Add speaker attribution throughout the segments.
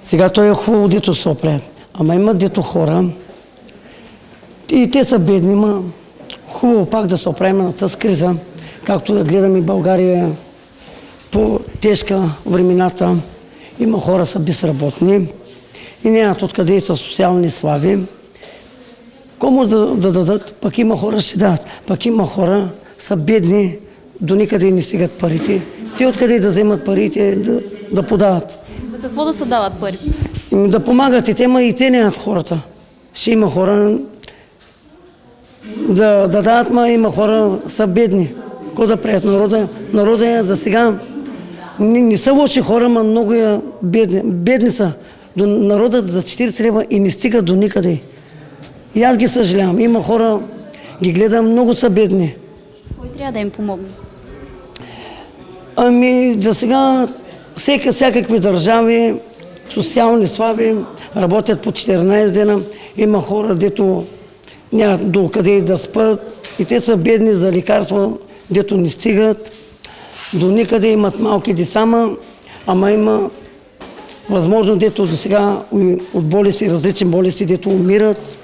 Speaker 1: Сега той е хубаво, дето се оправят. Ама има дето хора и те са бедни, ма хубаво пак да се оправим с криза, както да гледаме България по-тежка времената. Има хора са безработни и нямат откъде и са социални слаби. Кому да дадат, пък има хора ще дадат. Пък има хора са бедни, до никъде не стигат парите. Те откъде да вземат парите, да подават.
Speaker 2: За какво да се дават пари?
Speaker 1: Да помагат и те, ма и те нямат хората. Ще има хора да дадат, ма има хора са бедни. Какво да правят народа? Народа е за сега. Не са лоши хора, ма много е бедни. Бедни са. До народът за 40 лева и не стига до никъде. И аз ги съжалявам. Има хора, ги гледам, много са бедни.
Speaker 2: Кой трябва да им помогне?
Speaker 1: Ами за сега всякакви държави, социални слаби, работят по 14 дена. Има хора, дето нямат до къде да спят и те са бедни за лекарства, дето не стигат. До никъде имат малки деца, ама има възможно, дето до сега от болести, различни болести, дето умират.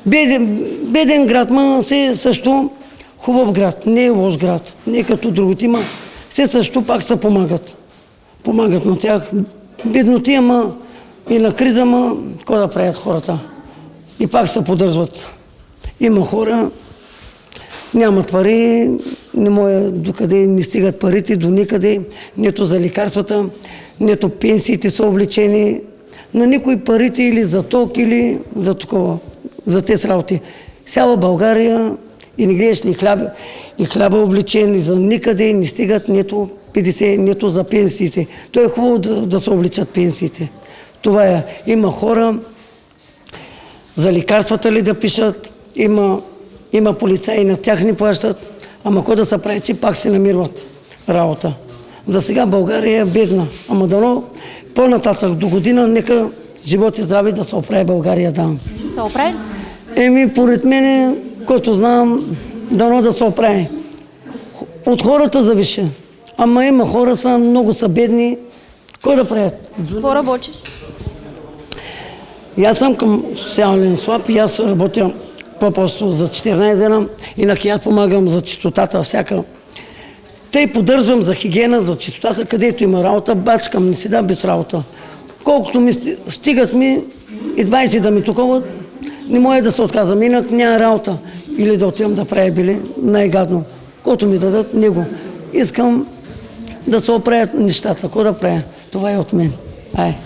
Speaker 1: Беден град, ма се също хубав град, не е лош град, не е като другите, ма се също пак се помагат. Помагат на тях. Бедноти, ама и на криза, ма какво да правят хората? И пак се поддържат. Има хора, нямат пари, не може докъде не стигат парите, до никъде, нито за лекарствата, нито пенсиите са облечени, на никой парите или за ток, или за такова, за тези работи. Цяла България и не гледаш и хляба облечени, за никъде не стигат нито 50, нито за пенсиите. То е хубаво да се обличат пенсиите. Това е. Има хора, за лекарствата ли да пишат, има полицаи, на тях не плащат, ама какво да се прави, че пак се намират работа. За сега България е бедна, ама дано по-нататък до година, нека живот и здраве да се оправи България, да.
Speaker 2: Се оправи?
Speaker 1: Поред мен, който знам, дано да се оправи. От хората зависи. Ама има хора, много са бедни. Кой да правят?
Speaker 2: Какво работиш?
Speaker 1: И аз съм към социален слаб и аз работя по-просто за 14 дена. Инак и аз помагам за чистотата всяка. Тъй поддържам за хигиена, за чистотата, където има работа, бачкам, не седа без работа. Колкото ми стигат ми и 20 да ми туковат, не може да се отказвам. Инак няма работа. Или да отивам да правя били, най-гадно. Колкото ми дадат, него. Искам да се оправят нещата. Какво да правя? Това е от мен. Ай.